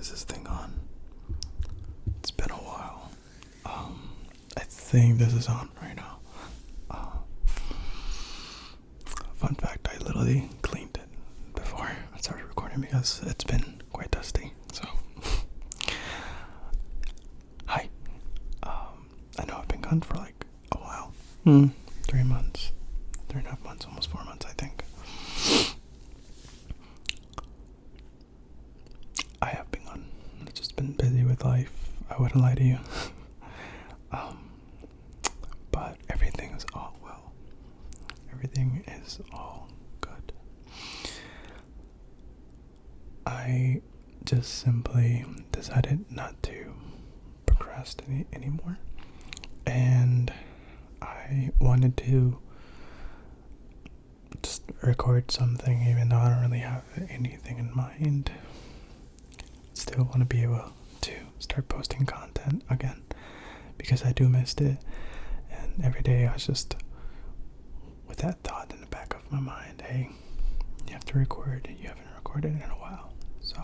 Is this thing on? It's been a while. I think this is on right now. Fun fact, I literally cleaned it before I started recording because it's been quite dusty. So, hi. I know I've been gone for like a while. 3 months. 3.5 months, almost 4 months, I think. I have been gone. I've just been busy with life. I wouldn't lie to you. But everything is all well. Everything is all good. I just simply decided not to procrastinate anymore. And I wanted to just record something even though I don't really have anything in mind. Still want to be able to start posting content again because I do miss it, and every day I was just with that thought in the back of my mind, hey, you have to record, you haven't recorded in a while. So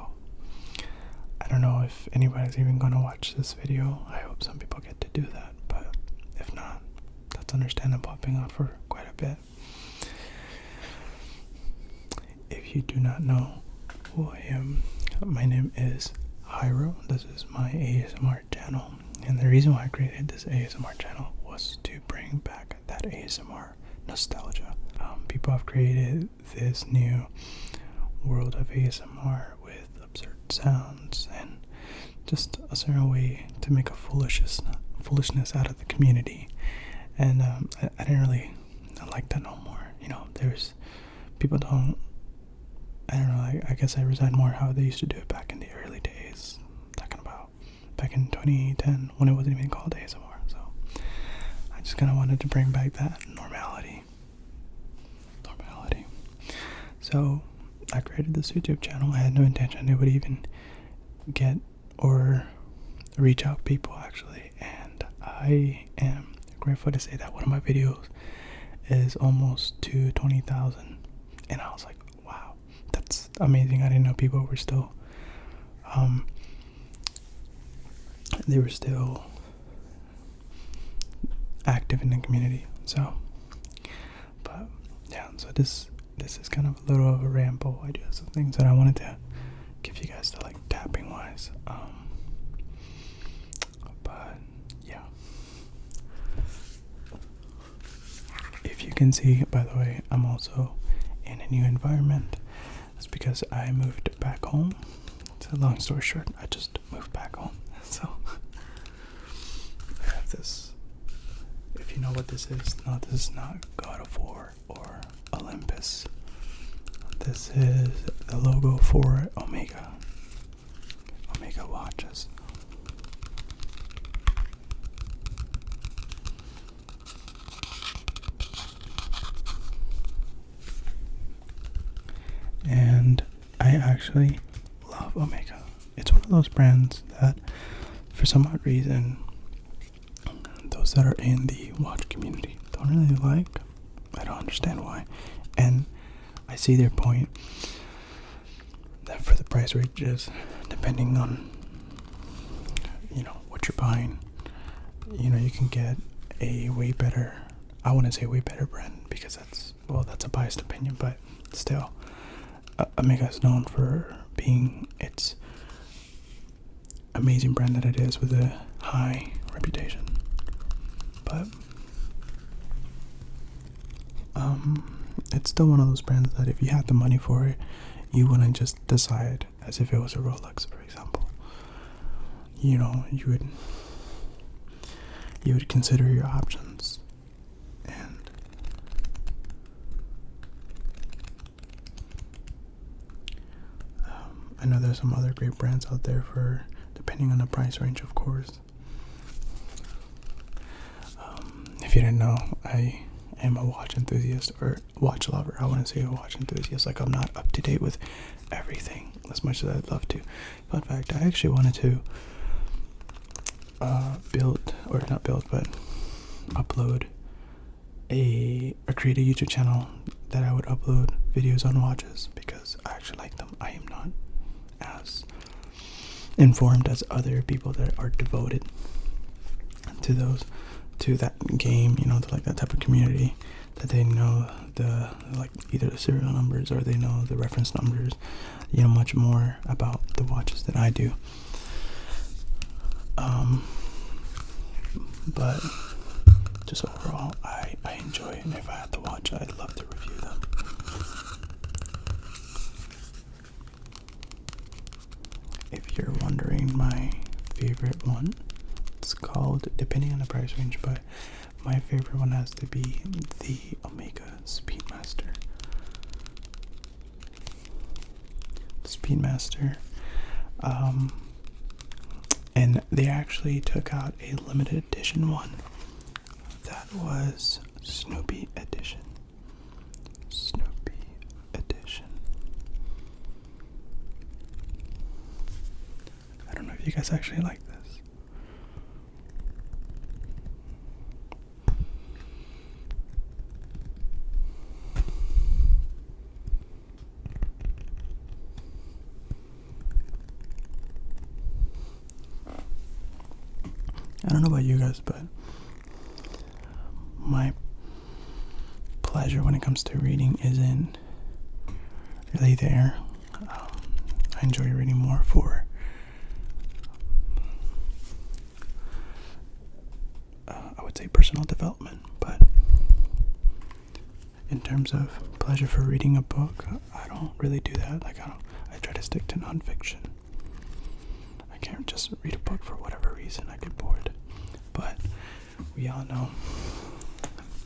I don't know if anybody's even going to watch this video. I hope some people get to do that, but if not, that's understandable. I've been on for quite a bit. If you do not know who I am, my name is Hyro. This is my ASMR channel, and the reason why I created this ASMR channel was to bring back that ASMR nostalgia. People have created this new world of ASMR with absurd sounds and just a certain way to make a foolishness out of the community, and I didn't really like that no more. There's people don't. I don't know, I guess I resent more how they used to do it back in the early days. Talking about back in 2010 when it wasn't even called ASMR. So I just kind of wanted to bring back that normality. So I created this YouTube channel. I had no intention it would even get or reach out people actually. And I am grateful to say that one of my videos is almost to 20,000. And I was like, wow. That's amazing. I didn't know people were still they were still active in the community. So, but yeah, so this is kind of a little of a ramble. I do have some things that I wanted to give you guys to like tapping wise. But yeah, if you can see, by the way, I'm also in a new environment. It's because I moved back home. So long story short, I just moved back home. So I have this. If you know what this is, no, this is not God of War or Olympus. This is the logo for Omega watches. And I actually love Omega. It's one of those brands that, for some odd reason, those that are in the watch community don't really like. I don't understand why. And I see their point that for the price ranges, depending on what you're buying, you can get a way better, I wouldn't say way better brand because that's a biased opinion, but still, Omega is known for being its amazing brand that it is with a high reputation. But it's still one of those brands that if you had the money for it, you wouldn't just decide as if it was a Rolex, for example. You would consider your options. And I know there's some other great brands out there for depending on the price range, of course. If you didn't know, I am a watch enthusiast or watch lover. I wouldn't say a watch enthusiast. Like, I'm not up to date with everything as much as I'd love to. Fun fact, I actually wanted to upload create a YouTube channel that I would upload videos on watches because I actually like them. I am not as informed as other people that are devoted to that game, like that type of community, that they know like either the serial numbers or they know the reference numbers, much more about the watches than I do. But just overall, I enjoy it, and if I had to watch, I'd love to review them. If you're wondering my favorite one, it's called, depending on the price range, but my favorite one has to be the Omega Speedmaster. And they actually took out a limited edition one that was Snoopy edition. I don't know if you guys actually like this. I don't know about you guys, but my pleasure when it comes to reading isn't really there. I enjoy reading more for I would say personal development, but in terms of pleasure for reading a book, I don't really do that. I try to stick to nonfiction. I can't just read a book for whatever reason. I get bored. But we all know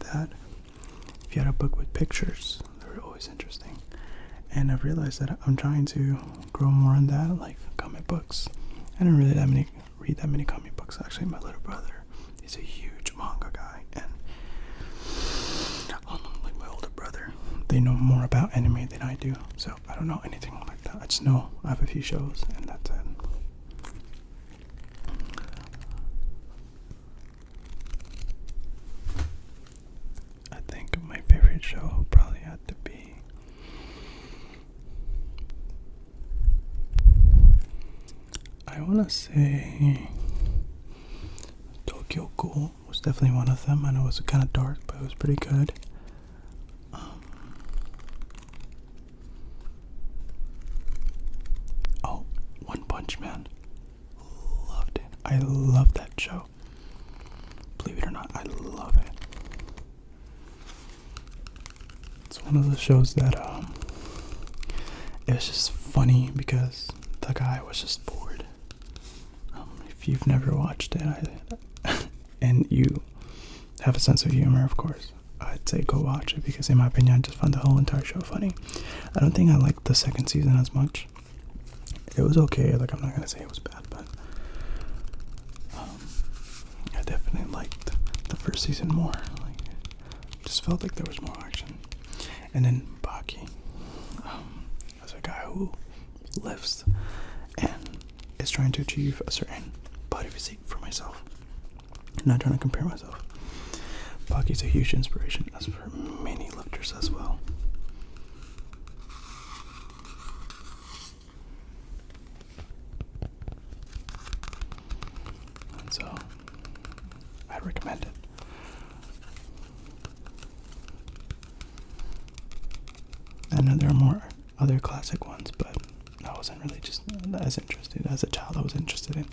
that if you had a book with pictures, they're always interesting. And I've realized that I'm trying to grow more on that, like comic books. I didn't really read that many comic books. Actually, my little brother, he's a huge manga guy, and like my older brother, they know more about anime than I do. So I don't know anything like that. I just know I have a few shows, and that's it. I think my favorite show probably had to be I want to say Tokyo Ghoul was definitely one of them. I know it was kind of dark, but it was pretty good. One Punch Man. Loved it. I love that show. Believe it or not, I love it. It's one of the shows that it was just funny because the guy was just bored. If you've never watched it, and you have a sense of humor, of course, I'd say go watch it, because in my opinion, I just found the whole entire show funny. I don't think I liked the second season as much. It was okay, like I'm not gonna say it was bad, but I definitely liked the first season more. Like, just felt like there was more action. And then Baki, as a guy who lives and is trying to achieve a certain body physique for myself, not trying to compare myself. Baki's a huge inspiration, as for many lifters as well. And so, I'd recommend it. I know there are more other classic ones, but I wasn't really just as interested. As a child, I was interested in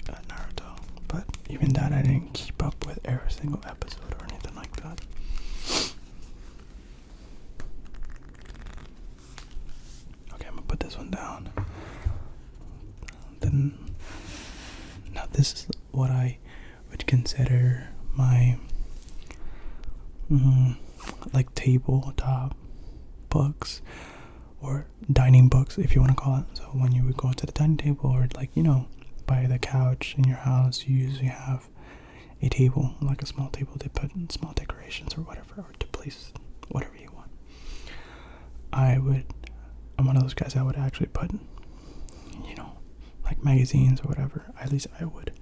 Naruto, but even that, I didn't keep up with every single episode or anything like that. Okay, I'm gonna put this one down. Then, now this is what I would consider my like tabletop books, or dining books, if you want to call it. So when you would go to the dining table, or like, by the couch in your house, you usually have a table, like a small table to put in small decorations or whatever, or to place whatever you want. I'm one of those guys that would actually put, like magazines or whatever. At least I would.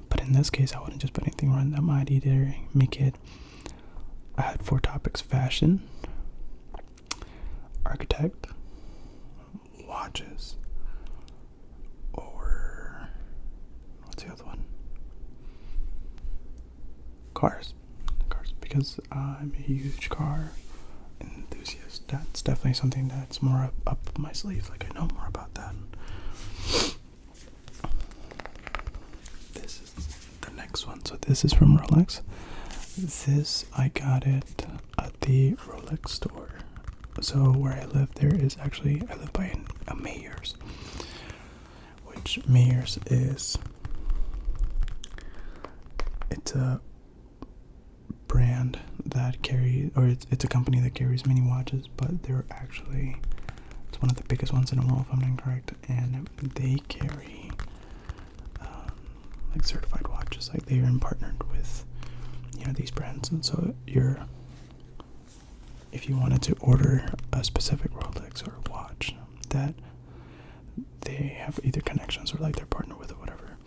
But in this case, I wouldn't just put anything random. I'd either make it, I had 4 topics: fashion, architect, watches, cars, because I'm a huge car enthusiast. That's definitely something that's more up my sleeve. Like, I know more about that. This is the next one. So this is from Rolex. This, I got it at the Rolex store. So where I live, I live by a Mayors, which Mayors is, it's a brand that it's a company that carries many watches, but it's one of the biggest ones in the world, if I'm not incorrect, and they carry like certified watches. Like, they are partnered with these brands, and so if you wanted to order a specific Rolex or watch that they have either connections or like they're partnered with or whatever,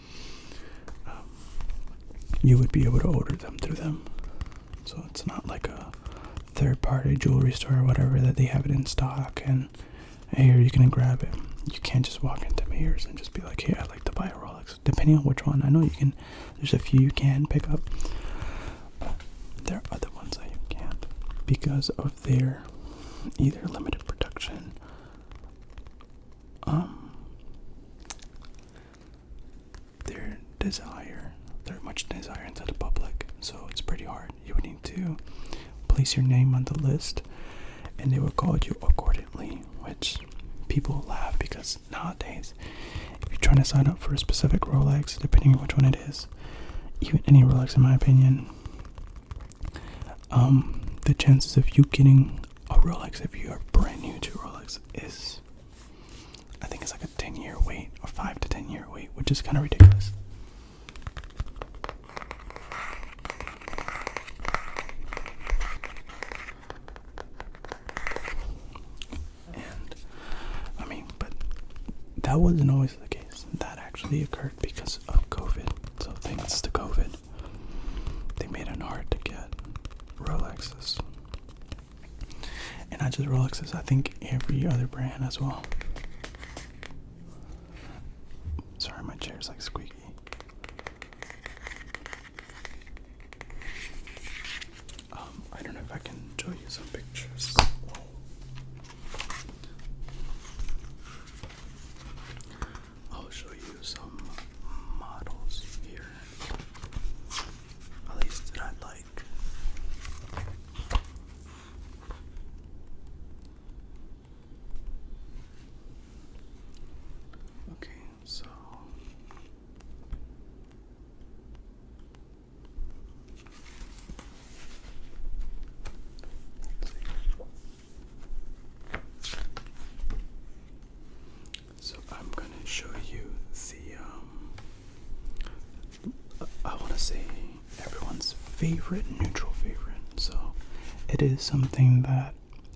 you would be able to order them through them. So it's not like a third-party jewelry store or whatever that they have it in stock and here you can grab it. You can't just walk into Mayors and just be like, hey, I'd like to buy a Rolex. Depending on which one, I know you can. There's a few you can pick up. There are other ones that you can't because of their either limited production, their much desire into the public. So it's pretty hard. You would need to place your name on the list, and they will call you accordingly. Which people laugh because nowadays, if you're trying to sign up for a specific Rolex, depending on which one it is, even any Rolex, in my opinion, the chances of you getting a Rolex if you are brand new to Rolex is, I think it's like a 10-year wait, or 5 to 10-year wait, which is kind of ridiculous. And I mean, but that wasn't always the case. That actually occurred because of COVID. So thanks to COVID, they made it hard to get Rolexes. And not just Rolexes, I think every other brand as well. Sorry, my chair's like squeaky. I don't know if I can show you some pictures. I'll show you some models here, at least that I like. Okay, so let's see. So I'm gonna show you I want to say everyone's neutral favorite. So it is something that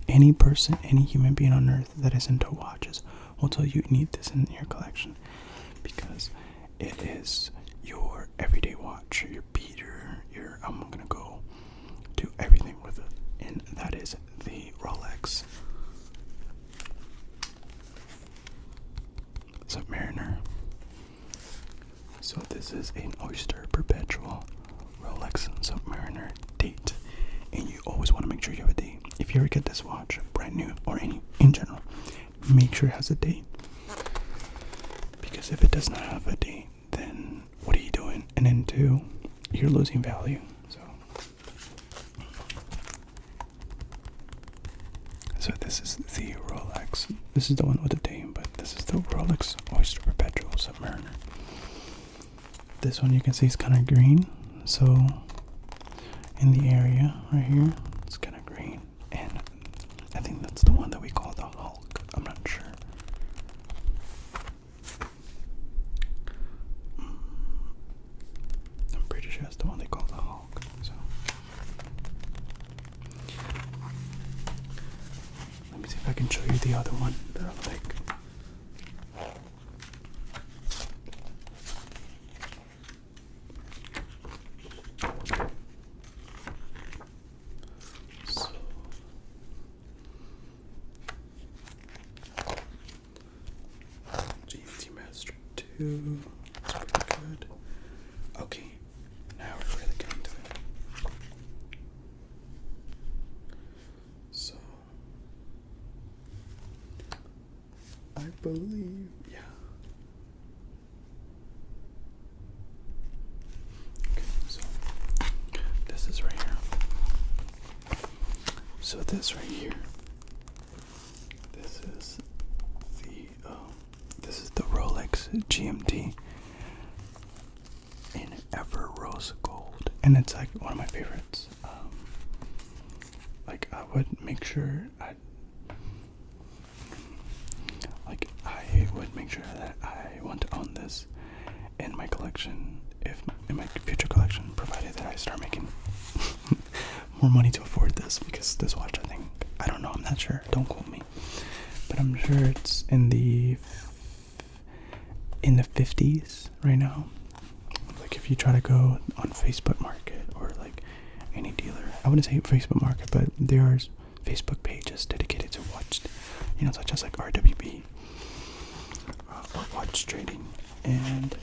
any person, any human being on earth that is into watches will tell you need this in your collection, because it is your everyday watch, your beater, I'm gonna go do everything with it, and that is the Rolex Submariner. So this is an Oyster Perpetual Rolex Submariner date, and you always want to make sure you have a date. If you ever get this watch, brand new or in general, make sure it has a date, because if it does not have a date, then what are you doing? And then 2, you're losing value. So this is the Rolex. This is the one with the date, but this is the Rolex Oyster Perpetual Submariner. This one you can see is kind of green, so in the area right here, it's kind of green, and I think that's the one that we call the Hulk. I'm not sure. I'm pretty sure that's the one they call the Hulk. So let me see if I can show you the other one that I like. It's pretty good. Okay, now we're really getting to it. so this right here, this is the Rolex GMT in ever rose gold, and it's like one of my favorites. Like I would make sure that I want to own this in my collection, in my future collection, provided that I start making more money to afford this, because this watch, I don't know, I'm not sure, don't quote me, but I'm sure it's in the 50s right now. Like if you try to go on Facebook Market or like any dealer, I wouldn't say Facebook Market, but there's Facebook pages dedicated to watch, such as like RWB or watch trading, and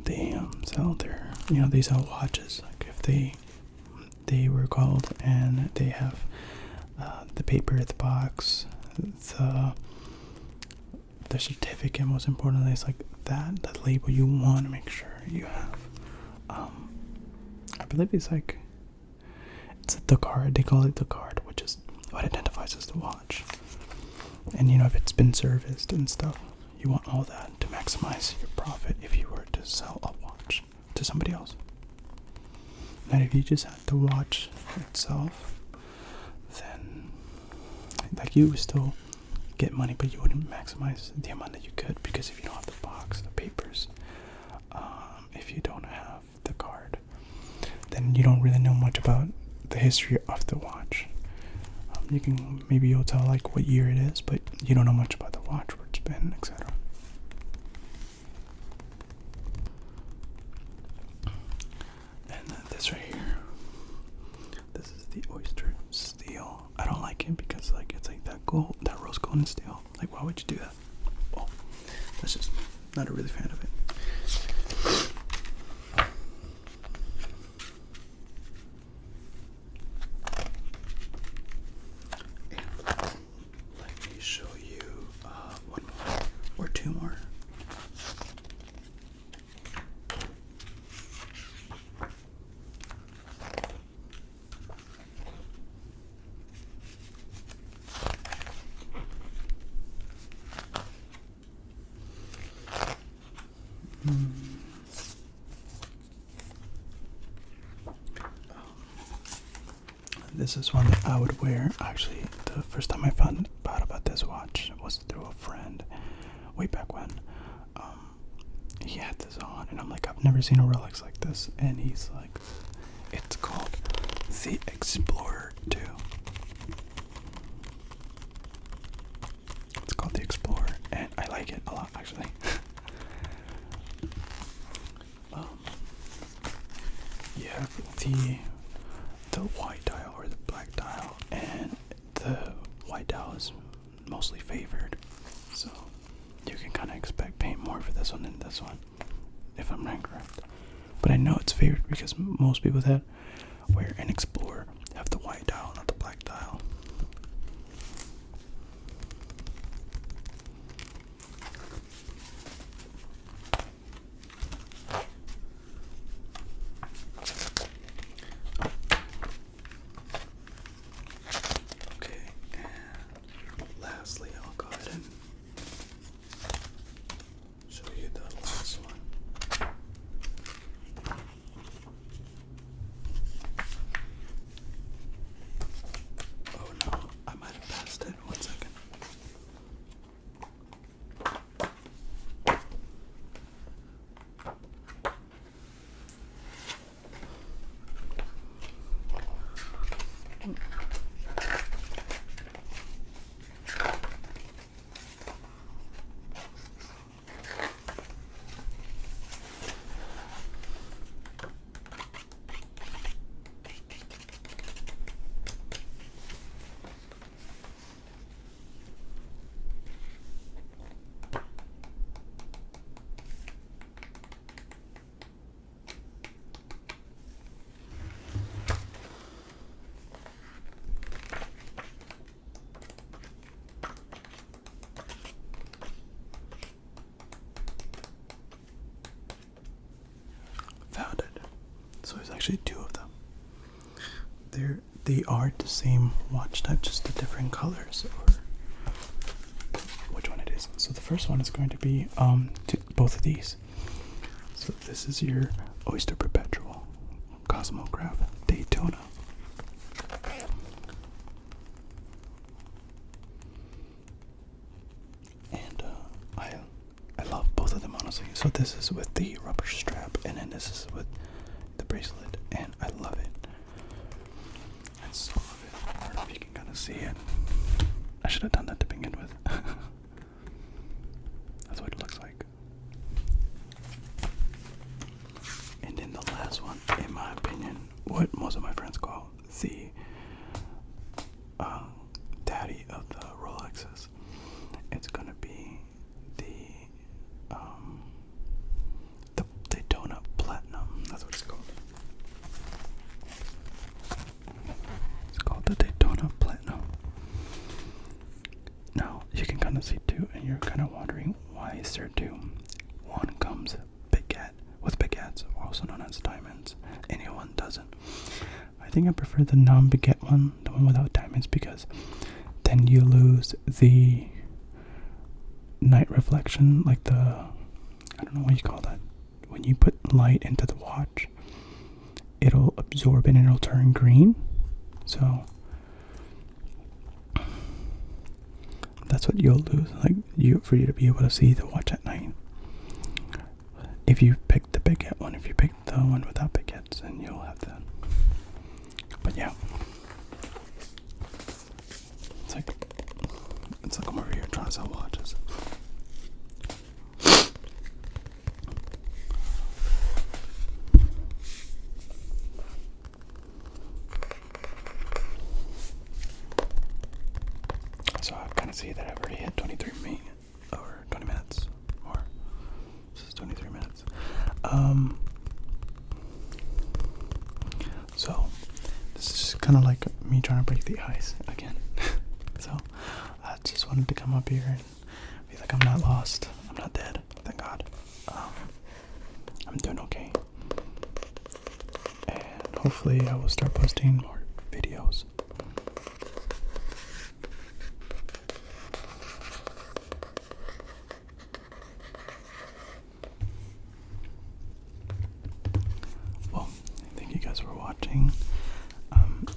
they sell they sell watches. Like if they were called, and they have the paper, the box, the certificate. Most importantly, it's like the label you want to make sure you have. I believe it's the card. They call it the card, which is what identifies as the watch. And if it's been serviced and stuff, you want all that to maximize your profit if you were to sell a watch to somebody else. And if you just had the watch itself, then you would still get money, but you wouldn't maximize the amount that you could, because if you don't have the box, the papers, if you don't have the card, then you don't really know much about the history of the watch. You'll tell like what year it is, but you don't know much about the watch, where it's been, etc. And this right here, this is the oyster steel. I don't like it because it's like that rose gold and steel. Like, why would you do that? Well, that's just not a really fan of it. Let me show you one more or two more. This is one that I would wear. Actually, the first time I found out about this watch was through a friend way back when. He had this on, and I'm like, I've never seen a Rolex like this. And he's like, it's called the Explorer 2. It's called the Explorer, and I like it a lot, actually. You have the white dial or the black dial, and the white dial is mostly favored, so you can kind of expect paying more for this one than this one, if I'm not correct. But I know it's favored because most people that wear an Explorer have the white dial, not the black dial. Lastly, I'll go ahead and show you the last one. Oh no, I might have passed it. 1 second. Found it. So there's actually two of them. they are the same watch type, just the different colors, or which one it is. So the first one is going to be both of these. So this is your Oyster Perpetual Cosmograph Daytona. And I love both of them, honestly. So this is with the rubber strap, and then this is with the bracelet, and I love it. I so love it. I don't know if you can kind of see it. I should have done that to begin with. That's what it looks like. And then the last one, in my opinion, what most of my friends call the daddy of the Rolexes. It's gonna be the Daytona Platinum. That's what it's called. It's called the Daytona Platinum. Now you can kind of see two, and you're kind of wondering why is there two. One comes with baguettes, also known as diamonds. Anyone doesn't. I think I prefer the non-baguette one, the one without diamonds, because then you lose the night reflection, like I don't know what you call that. When you put light into the watch, it'll absorb it and it'll turn green. So that's what you'll lose, for you to be able to see the watch at night. If you pick the baguette one, if you pick the one without baguettes, then you'll have that. But yeah, it's like I'm over here trying to sell watches. So I kind of see that I've already hit 23 or 20 minutes more. This is 23 minutes. So this is kind of like me trying to break the ice again. So I just wanted to come up here and be like, I'm not lost. I'm not dead. Thank God. I'm doing okay. And hopefully I will start posting more videos. Well, thank you guys for watching.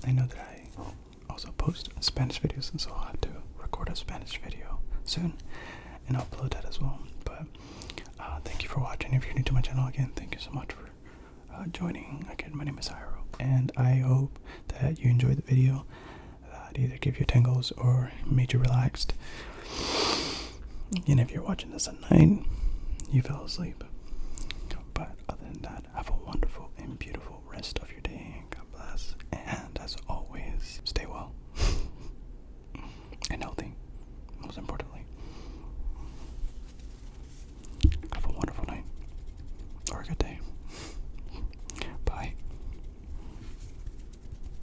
I know that I also post Spanish videos, and so I'll have to record a Spanish video soon and upload that as well. But thank you for watching. If you're new to my channel, again, thank you so much for joining. Again, my name is Hyro, and I hope that you enjoyed the video, that either gave you tingles or made you relaxed. And if you're watching this at night, you fell asleep. But other than that, have a wonderful and beautiful rest of your day. God bless. And as always, stay well.